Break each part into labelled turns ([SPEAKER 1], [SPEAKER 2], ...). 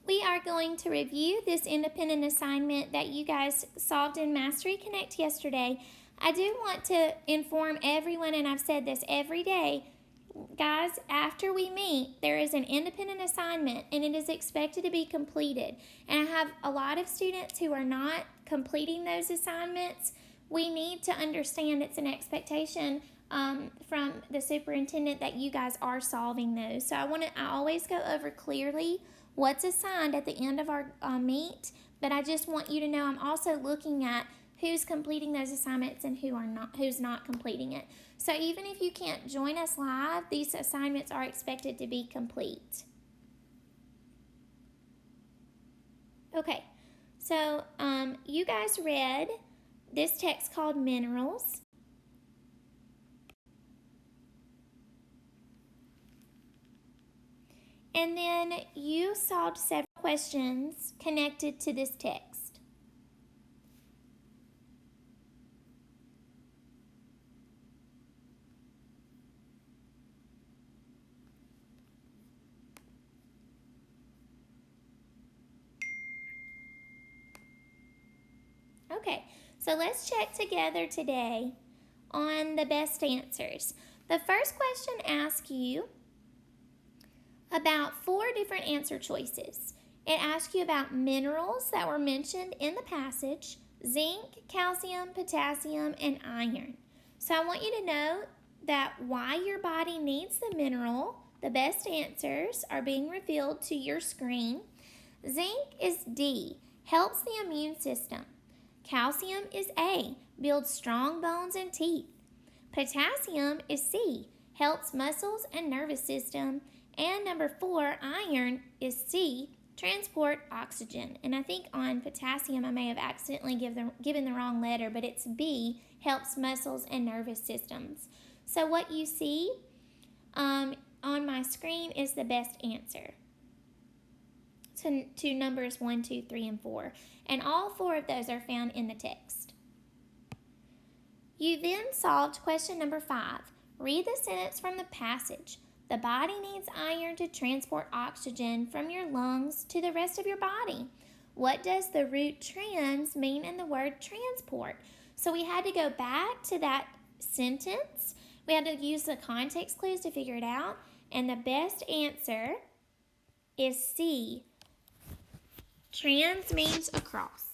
[SPEAKER 1] We are going to review this independent assignment that you guys solved in Mastery Connect yesterday. I do want to inform everyone, and I've said this every day, guys, after we meet, there is an independent assignment and it is expected to be completed. And I have a lot of students who are not completing those assignments. We need to understand it's an expectation from the superintendent that you guys are solving those. So I always go over clearly what's assigned at the end of our meet, but I just want you to know I'm also looking at who's completing those assignments and who's not completing it. So even if you can't join us live, these assignments are expected to be complete. Okay, so you guys read this text called Minerals. And then you solved several questions connected to this text. Okay, so let's check together today on the best answers. The first question asks you about 4 different answer choices. It asks you about minerals that were mentioned in the passage: zinc, calcium, potassium, and iron. So I want you to know that why your body needs the mineral. The best answers are being revealed to your screen. Zinc is D, helps the immune system. Calcium is A, builds strong bones and teeth. Potassium is C, helps muscles and nervous system. And number 4, iron, is C, transport oxygen. And I think on potassium I may have accidentally given the wrong letter, but it's B, helps muscles and nervous systems. So what you see on my screen is the best answer to numbers 1, 2, 3, and 4. And all 4 of those are found in the text. You then solved question number 5. Read the sentence from the passage. The body needs iron to transport oxygen from your lungs to the rest of your body. What does the root trans mean in the word transport? So we had to go back to that sentence. We had to use the context clues to figure it out. And the best answer is C. Trans means across.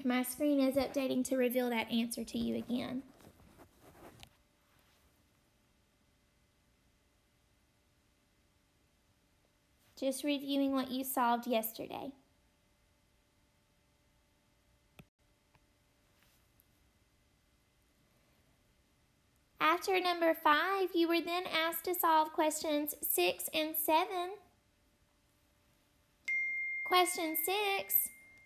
[SPEAKER 1] My screen is updating to reveal that answer to you again. Just reviewing what you solved yesterday. After number 5, you were then asked to solve questions 6 and 7. Question 6,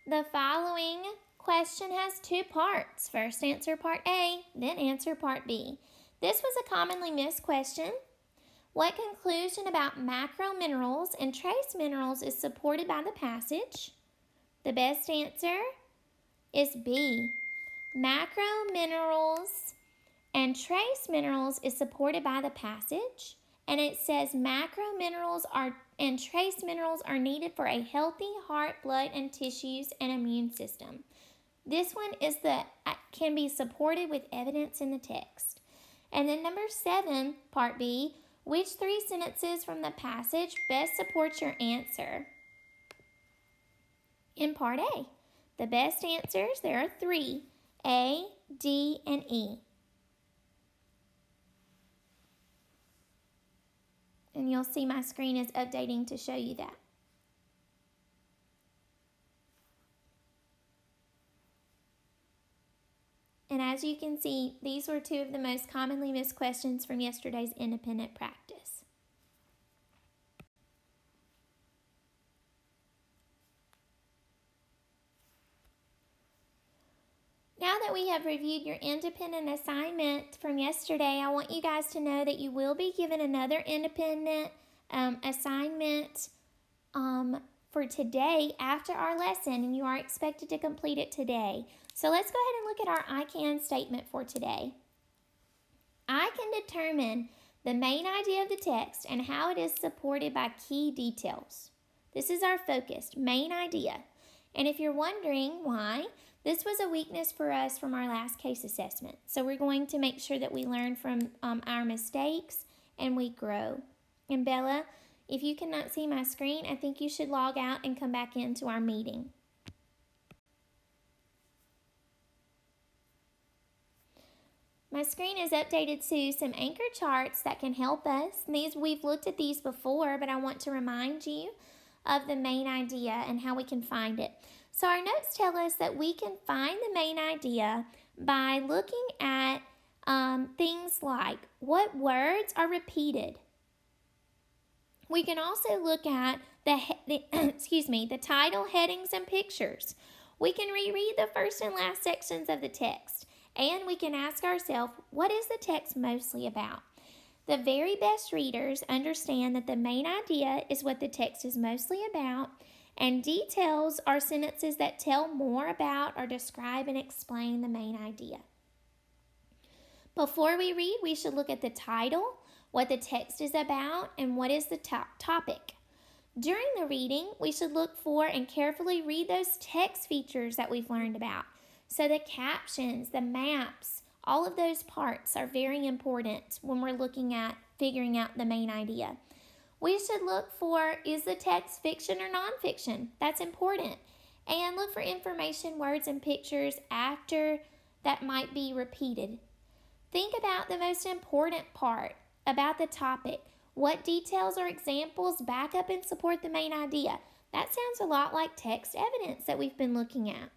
[SPEAKER 1] the following question has 2 parts. First answer part A, then answer part B. This was a commonly missed question. What conclusion about macro minerals and trace minerals is supported by the passage? The best answer is B. Macro minerals and trace minerals is supported by the passage. And it says macro minerals and trace minerals are needed for a healthy heart, blood, and tissues and immune system. This one can be supported with evidence in the text. And then number 7, part B, which 3 sentences from the passage best supports your answer? In part A, the best answers, there are 3, A, D, and E. And you'll see my screen is updating to show you that. And as you can see, these were 2 of the most commonly missed questions from yesterday's independent practice. Now that we have reviewed your independent assignment from yesterday, I want you guys to know that you will be given another independent assignment for today after our lesson, and you are expected to complete it today. So let's go ahead and look at our I can statement for today. I can determine the main idea of the text and how it is supported by key details. This is our focus, main idea. And if you're wondering why, this was a weakness for us from our last case assessment. So we're going to make sure that we learn from our mistakes and we grow. And Bella, if you cannot see my screen, I think you should log out and come back into our meeting. My screen is updated to some anchor charts that can help us. We've looked at these before, but I want to remind you of the main idea and how we can find it. So our notes tell us that we can find the main idea by looking at things like what words are repeated. We can also look at the title, headings, and pictures. We can reread the first and last sections of the text, and we can ask ourselves, what is the text mostly about? The very best readers understand that the main idea is what the text is mostly about, and details are sentences that tell more about or describe and explain the main idea. Before we read, we should look at the title, what the text is about, and what is the topic. During the reading, we should look for and carefully read those text features that we've learned about. So the captions, the maps, all of those parts are very important when we're looking at figuring out the main idea. We should look for, is the text fiction or nonfiction? That's important. And look for information, words, and pictures after that might be repeated. Think about the most important part about the topic. What details or examples back up and support the main idea? That sounds a lot like text evidence that we've been looking at.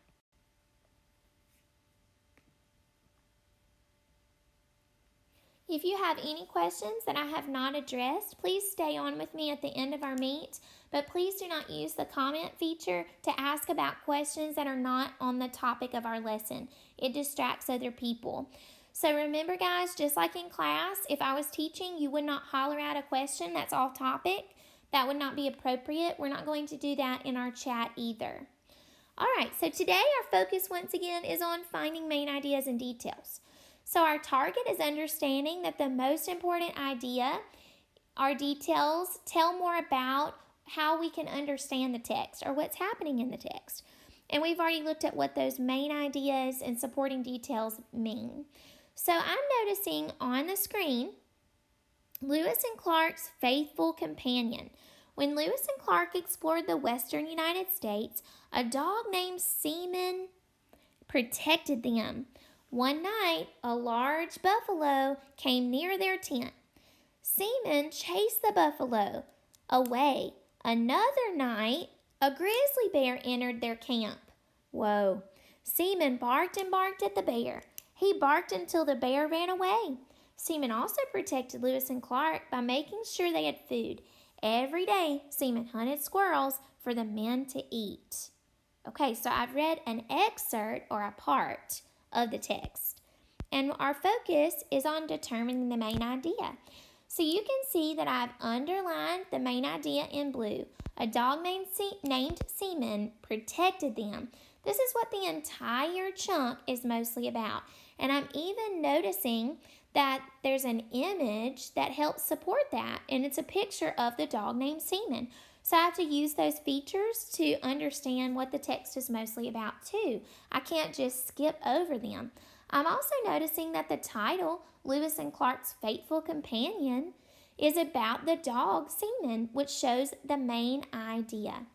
[SPEAKER 1] If you have any questions that I have not addressed, please stay on with me at the end of our meet, but please do not use the comment feature to ask about questions that are not on the topic of our lesson. It distracts other people. So remember, guys, just like in class, if I was teaching, you would not holler out a question that's off topic. That would not be appropriate. We're not going to do that in our chat either. All right, so today our focus once again is on finding main ideas and details. So our target is understanding that the most important idea, our details, tell more about how we can understand the text or what's happening in the text. And we've already looked at what those main ideas and supporting details mean. So I'm noticing on the screen, Lewis and Clark's faithful companion. When Lewis and Clark explored the western United States, a dog named Seaman protected them. One night, a large buffalo came near their tent. Seaman chased the buffalo away. Another night, a grizzly bear entered their camp. Whoa! Seaman barked and barked at the bear. He barked until the bear ran away. Seaman also protected Lewis and Clark by making sure they had food. Every day, Seaman hunted squirrels for the men to eat. Okay, so I've read an excerpt or a part of the text, and our focus is on determining the main idea. So you can see that I've underlined the main idea in blue. A dog named Seaman protected them. This is what the entire chunk is mostly about. And I'm even noticing that there's an image that helps support that, and it's a picture of the dog named Seaman. So I have to use those features to understand what the text is mostly about too. I can't just skip over them. I'm also noticing that the title, Lewis and Clark's Faithful Companion, is about the dog Seaman, which shows the main idea.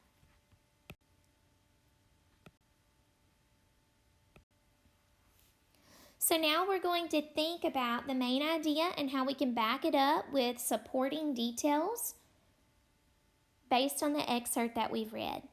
[SPEAKER 1] So now we're going to think about the main idea and how we can back it up with supporting details based on the excerpt that we've read.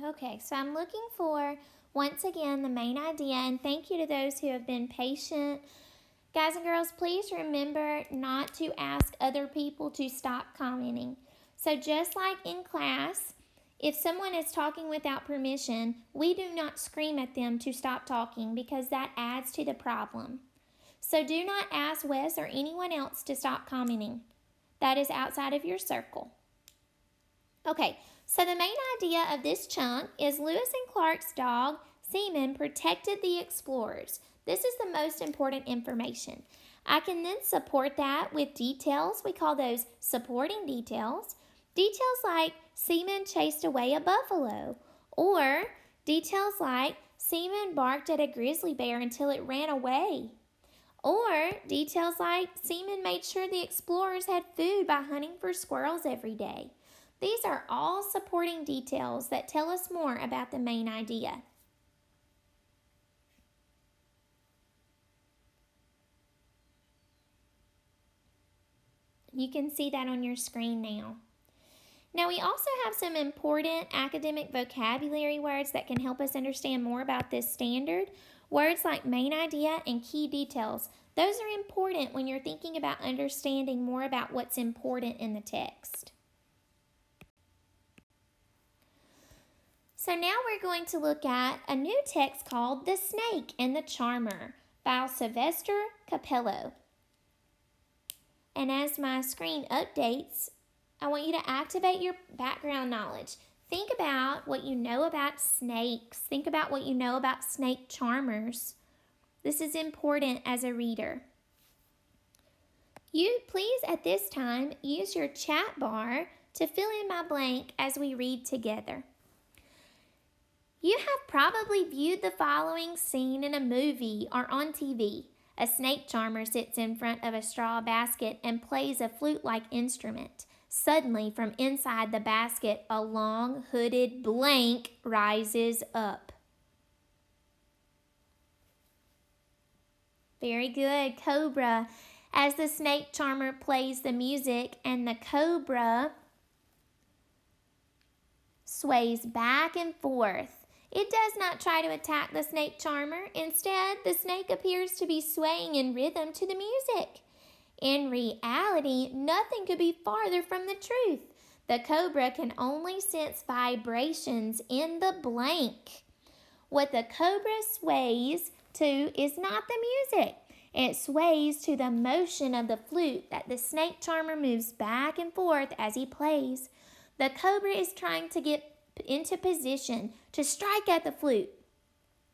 [SPEAKER 1] Okay, so I'm looking for, once again, the main idea, and thank you to those who have been patient. Guys and girls, please remember not to ask other people to stop commenting. So just like in class, if someone is talking without permission, we do not scream at them to stop talking because that adds to the problem. So do not ask Wes or anyone else to stop commenting. That is outside of your circle. Okay, so the main idea of this chunk is Lewis and Clark's dog, Seaman, protected the explorers. This is the most important information. I can then support that with details. We call those supporting details. Details like Seaman chased away a buffalo, or details like Seaman barked at a grizzly bear until it ran away, or details like Seaman made sure the explorers had food by hunting for squirrels every day. These are all supporting details that tell us more about the main idea. You can see that on your screen now. Now we also have some important academic vocabulary words that can help us understand more about this standard. Words like main idea and key details. Those are important when you're thinking about understanding more about what's important in the text. So now we're going to look at a new text called The Snake and the Charmer by Sylvester Capello. And as my screen updates, I want you to activate your background knowledge. Think about what you know about snakes. Think about what you know about snake charmers. This is important as a reader. You please at this time use your chat bar to fill in my blank as we read together. You have probably viewed the following scene in a movie or on TV. A snake charmer sits in front of a straw basket and plays a flute-like instrument. Suddenly, from inside the basket, a long hooded blank rises up. Very good, cobra. As the snake charmer plays the music and the cobra sways back and forth. It does not try to attack the snake charmer. Instead, the snake appears to be swaying in rhythm to the music. In reality, nothing could be farther from the truth. The cobra can only sense vibrations in the blank. What the cobra sways to is not the music. It sways to the motion of the flute that the snake charmer moves back and forth as he plays. The cobra is trying to get into position to strike at the flute.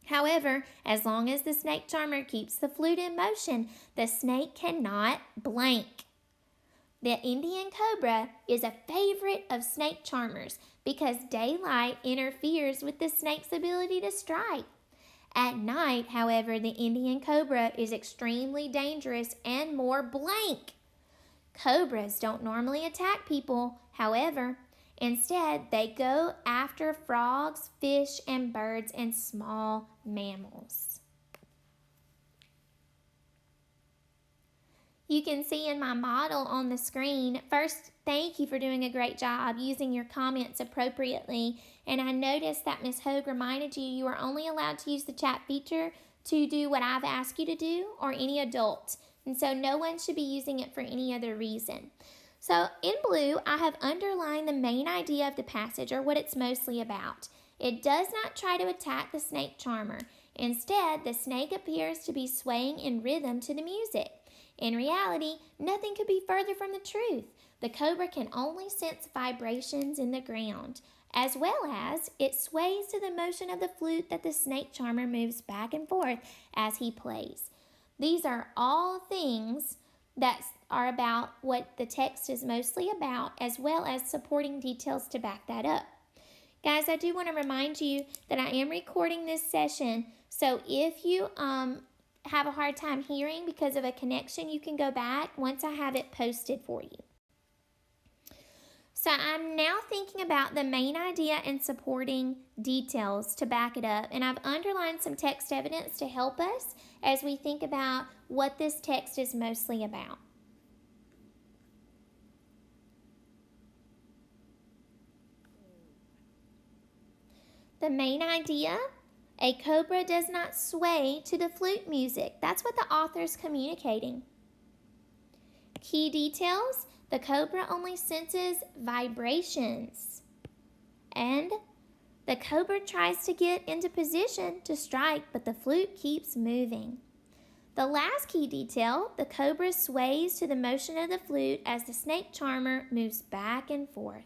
[SPEAKER 1] However, as long as the snake charmer keeps the flute in motion, the snake cannot blank. The Indian cobra is a favorite of snake charmers because daylight interferes with the snake's ability to strike. At night, however, the Indian cobra is extremely dangerous and more blank. Cobras don't normally attack people, however. Instead, they go after frogs, fish, and birds and small mammals. You can see in my model on the screen, first, thank you for doing a great job using your comments appropriately. And I noticed that Ms. Hogue reminded you are only allowed to use the chat feature to do what I've asked you to do or any adult. And so no one should be using it for any other reason. So in blue, I have underlined the main idea of the passage, or what it's mostly about. It does not try to attack the snake charmer. Instead, the snake appears to be swaying in rhythm to the music. In reality, nothing could be further from the truth. The cobra can only sense vibrations in the ground, as well as it sways to the motion of the flute that the snake charmer moves back and forth as he plays. These are all things that are about what the text is mostly about, as well as supporting details to back that up. Guys, I do want to remind you that I am recording this session, so if you have a hard time hearing because of a connection, you can go back once I have it posted for you. So I'm now thinking about the main idea and supporting details to back it up, and I've underlined some text evidence to help us as we think about what this text is mostly about. The main idea: a cobra does not sway to the flute music. That's what the author's communicating. Key details: the cobra only senses vibrations. And the cobra tries to get into position to strike, but the flute keeps moving. The last key detail: the cobra sways to the motion of the flute as the snake charmer moves back and forth.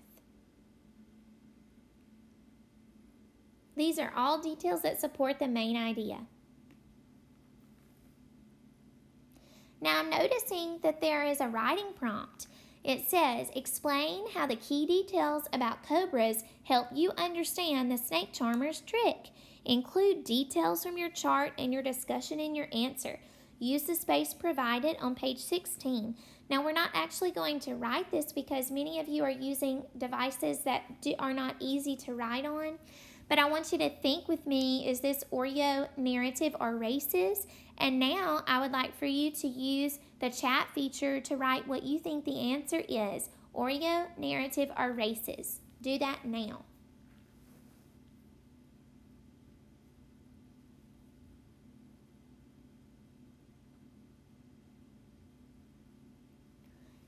[SPEAKER 1] These are all details that support the main idea. Now I'm noticing that there is a writing prompt. It says, explain how the key details about cobras help you understand the snake charmer's trick. Include details from your chart and your discussion in your answer. Use the space provided on page 16. Now we're not actually going to write this because many of you are using devices that are not easy to write on. But I want you to think with me, is this Oreo, narrative, or races? And now I would like for you to use the chat feature to write what you think the answer is. Oreo, narrative, or races. Do that now.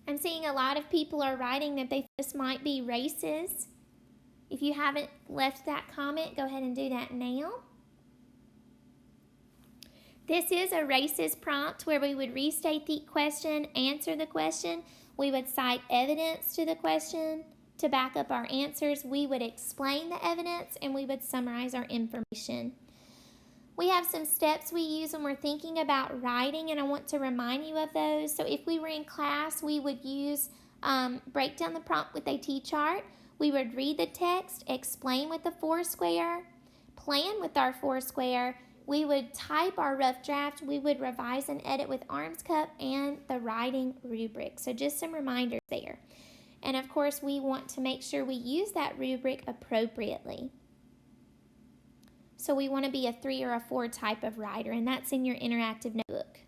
[SPEAKER 1] I'm seeing a lot of people are writing that they think this might be races. If you haven't left that comment, go ahead and do that now. This is a races prompt where we would restate the question, answer the question. We would cite evidence to the question to back up our answers. We would explain the evidence, and we would summarize our information. We have some steps we use when we're thinking about writing, and I want to remind you of those. So if we were in class, we would use break down the prompt with a T-chart. We would read the text, explain with the Foursquare, plan with our Foursquare. We would type our rough draft. We would revise and edit with Arms Cup and the writing rubric. So just some reminders there. And of course, we want to make sure we use that rubric appropriately. So we want to be a 3 or a 4 type of writer, and that's in your interactive notebook.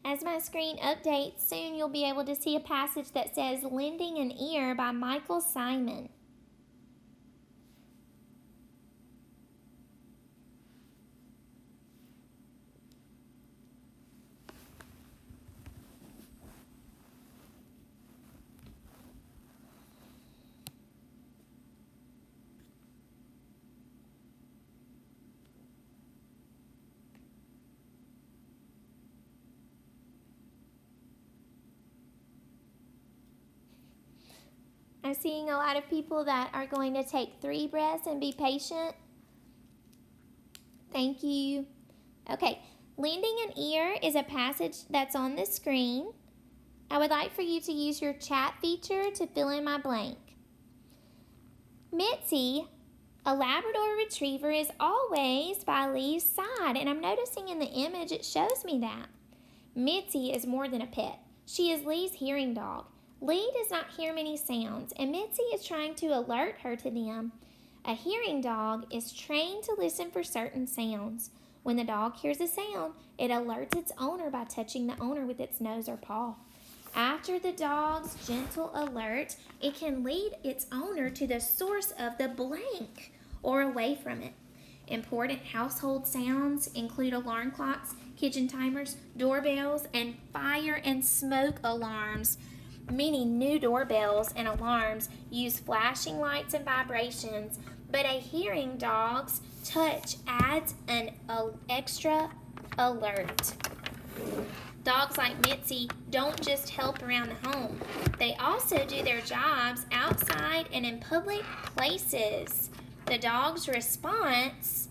[SPEAKER 1] As my screen updates, soon you'll be able to see a passage that says Lending an Ear by Michael Simon. I'm seeing a lot of people that are going to take 3 breaths and be patient. Thank you. Okay, Lending an Ear is a passage that's on the screen. I would like for you to use your chat feature to fill in my blank. Mitzi, a Labrador Retriever, is always by Lee's side, and I'm noticing in the image it shows me that. Mitzi is more than a pet. She is Lee's hearing dog. Lee does not hear many sounds, and Mitzi is trying to alert her to them. A hearing dog is trained to listen for certain sounds. When the dog hears a sound, it alerts its owner by touching the owner with its nose or paw. After the dog's gentle alert, it can lead its owner to the source of the blank or away from it. Important household sounds include alarm clocks, kitchen timers, doorbells, and fire and smoke alarms. Many new doorbells and alarms use flashing lights and vibrations, but a hearing dog's touch adds an extra alert. Dogs like Mitzi don't just help around the home. They also do their jobs outside and in public places. The dog's responses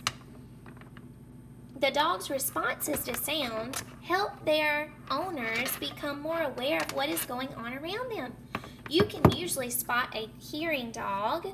[SPEAKER 1] to sound help their owners become more aware of what is going on around them. You can usually spot a hearing dog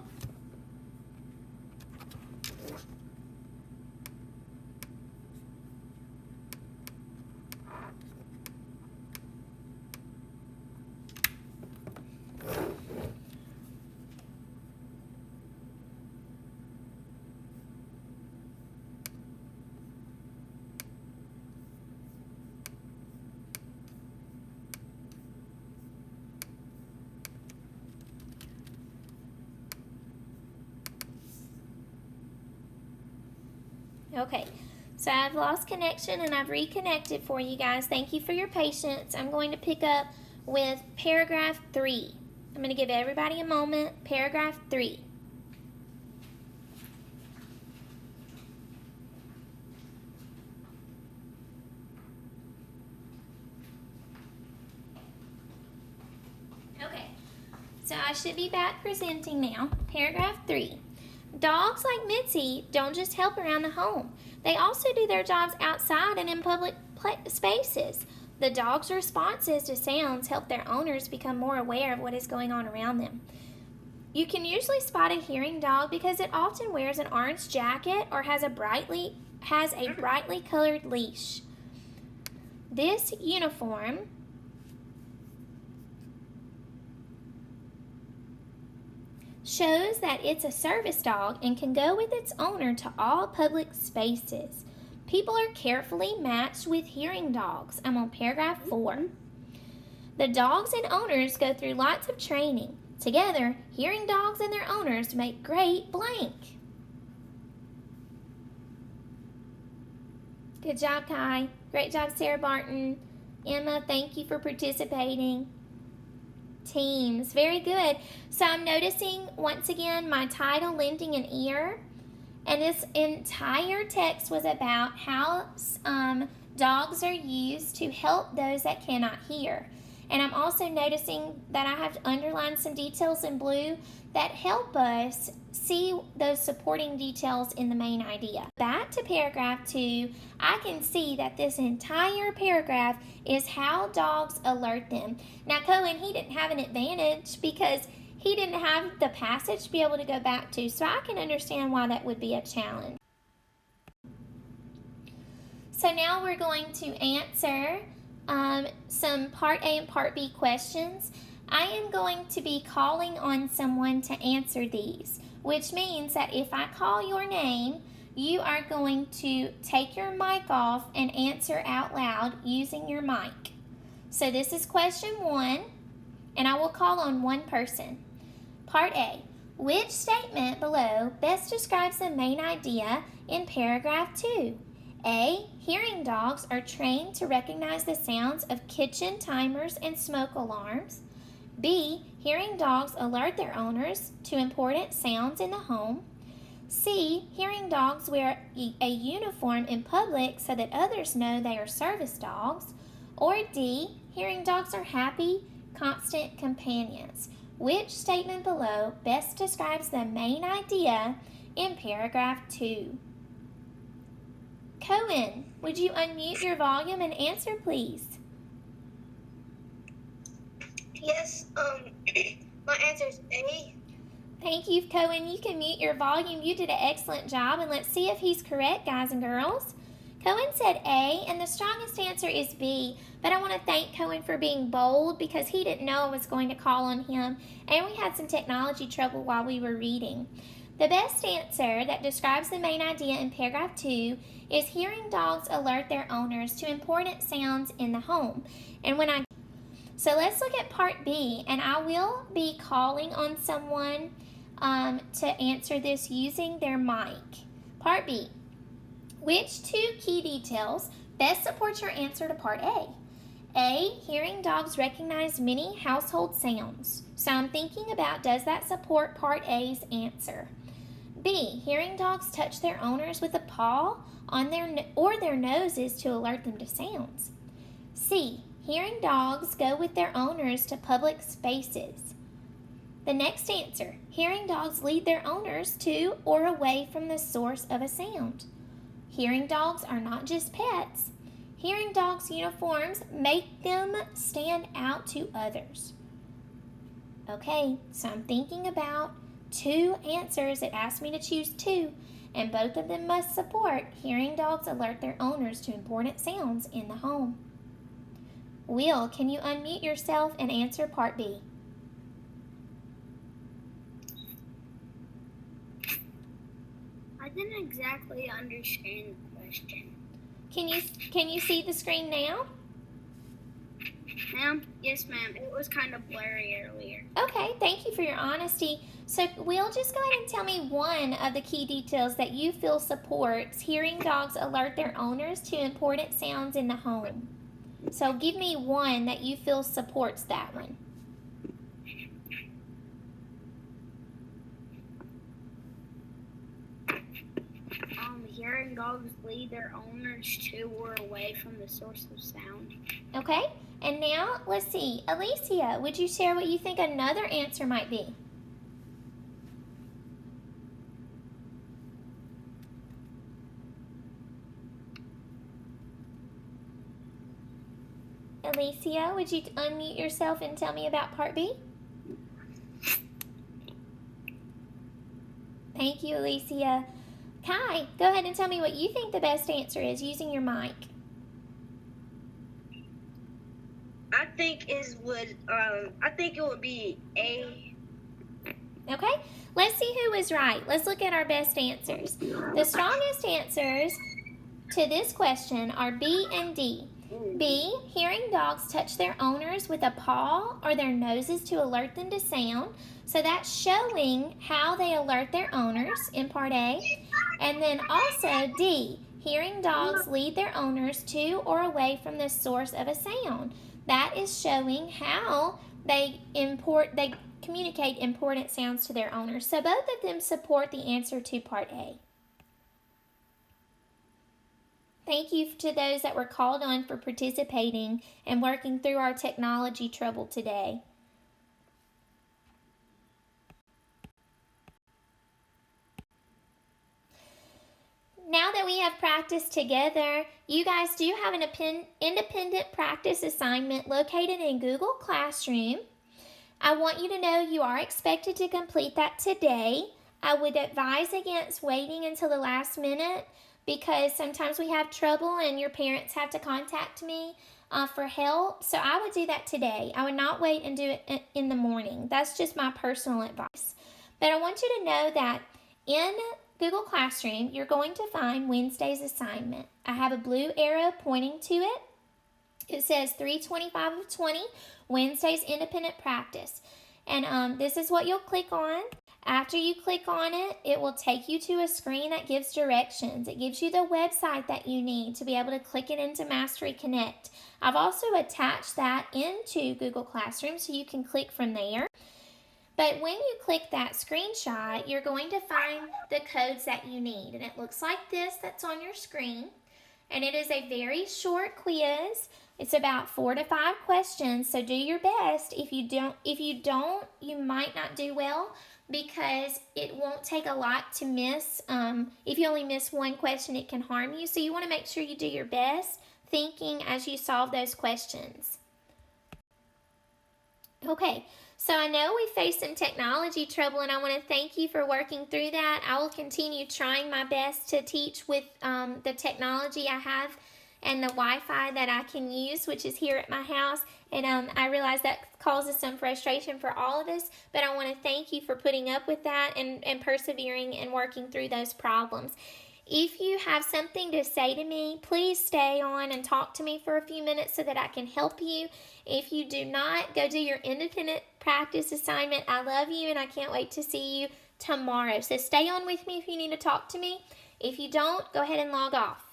[SPEAKER 1] Okay, so I've lost connection and I've reconnected for you guys. Thank you for your patience. I'm going to pick up with paragraph 3. I'm going to give everybody a moment. Paragraph 3. Okay, so I should be back presenting now. Paragraph 3. Dogs like Mitzi don't just help around the home. They also do their jobs outside and in public spaces. The dog's responses to sounds help their owners become more aware of what is going on around them. You can usually spot a hearing dog because it often wears an orange jacket or has a brightly colored leash. This uniform shows that it's a service dog and can go with its owner to all public spaces. People are carefully matched with hearing dogs. I'm on paragraph 4. The dogs and owners go through lots of training. Together, hearing dogs and their owners make great blank. Good job, Kai. Great job, Sarah Barton. Emma, thank you for participating. Teams, very good. So I'm noticing once again my title, Lending an Ear, and this entire text was about how dogs are used to help those that cannot hear. And I'm also noticing that I have underlined some details in blue that help us see those supporting details in the main idea. Back to paragraph 2, I can see that this entire paragraph is how dogs alert them. Now, Cohen, he didn't have an advantage because he didn't have the passage to be able to go back to, so I can understand why that would be a challenge. So now we're going to answer some Part A and Part B questions. I am going to be calling on someone to answer these, which means that if I call your name, you are going to take your mic off and answer out loud using your mic. So this is question 1, and I will call on one person. Part A. Which statement below best describes the main idea in paragraph 2? A. Hearing dogs are trained to recognize the sounds of kitchen timers and smoke alarms. B. Hearing dogs alert their owners to important sounds in the home. C. Hearing dogs wear a uniform in public so that others know they are service dogs. Or D. Hearing dogs are happy, constant companions. Which statement below best describes the main idea in paragraph 2? Cohen, would you unmute your volume and answer, please?
[SPEAKER 2] Yes, my answer is A.
[SPEAKER 1] Thank you, Cohen. You can mute your volume. You did an excellent job, and let's see if he's correct, guys and girls. Cohen said A, and the strongest answer is B, but I want to thank Cohen for being bold because he didn't know I was going to call on him, and we had some technology trouble while we were reading. The best answer that describes the main idea in paragraph 2 is hearing dogs alert their owners to important sounds in the home. So let's look at part B, and I will be calling on someone to answer this using their mic. Part B. Which 2 key details best support your answer to part A? A. Hearing dogs recognize many household sounds. So I'm thinking about, does that support part A's answer? B. Hearing dogs touch their owners with a paw on their noses to alert them to sounds. C. Hearing dogs go with their owners to public spaces. The next answer. Hearing dogs lead their owners to or away from the source of a sound. Hearing dogs are not just pets. Hearing dogs' uniforms make them stand out to others. Okay, so I'm thinking about 2 answers. It asked me to choose 2, and both of them must support hearing dogs alert their owners to important sounds in the home. Will, can you unmute yourself and answer part B?
[SPEAKER 2] I didn't exactly understand the question.
[SPEAKER 1] Can you see the screen now?
[SPEAKER 2] Ma'am? Yes, ma'am. It was kind of blurry earlier.
[SPEAKER 1] Okay, thank you for your honesty. So, Will, just go ahead and tell me one of the key details that you feel supports hearing dogs alert their owners to important sounds in the home. So, give me one that you feel supports that one.
[SPEAKER 2] Hearing dogs lead their owners to or away from the source of sound.
[SPEAKER 1] Okay, and now let's see. Alicia, would you share what you think another answer might be? Alicia, would you unmute yourself and tell me about part B? Thank you, Alicia. Kai, go ahead and tell me what you think the best answer is using your mic.
[SPEAKER 2] I think it would be A.
[SPEAKER 1] Okay, let's see who was right. Let's look at our best answers. The strongest answers to this question are B and D. B, hearing dogs touch their owners with a paw or their noses to alert them to sound. So that's showing how they alert their owners in part A. And then also D, hearing dogs lead their owners to or away from the source of a sound. That is showing how they communicate important sounds to their owners. So both of them support the answer to part A. Thank you to those that were called on for participating and working through our technology trouble today. Now that we have practiced together, you guys do have an independent practice assignment located in Google Classroom. I want you to know you are expected to complete that today. I would advise against waiting until the last minute because sometimes we have trouble and your parents have to contact me for help. So I would do that today. I would not wait and do it in the morning. That's just my personal advice. But I want you to know that in Google Classroom, you're going to find Wednesday's assignment. I have a blue arrow pointing to it. It says 325 of 20, Wednesday's independent practice. And this is what you'll click on. After you click on it, it will take you to a screen that gives directions. It gives you the website that you need to be able to click it into Mastery Connect. I've also attached that into Google Classroom so you can click from there. But when you click that screenshot, you're going to find the codes that you need. And it looks like this that's on your screen. And it is a very short quiz. It's about 4 to 5 questions, so do your best. If you don't, you might not do well because it won't take a lot to miss. If you only miss one question, it can harm you. So you want to make sure you do your best thinking as you solve those questions. Okay, so I know we faced some technology trouble, and I want to thank you for working through that. I will continue trying my best to teach with the technology I have and the Wi-Fi that I can use, which is here at my house. And I realize that causes some frustration for all of us, but I want to thank you for putting up with that and persevering and working through those problems. If you have something to say to me, please stay on and talk to me for a few minutes so that I can help you. If you do not, go do your independent practice assignment. I love you and I can't wait to see you tomorrow. So stay on with me if you need to talk to me. If you don't, go ahead and log off.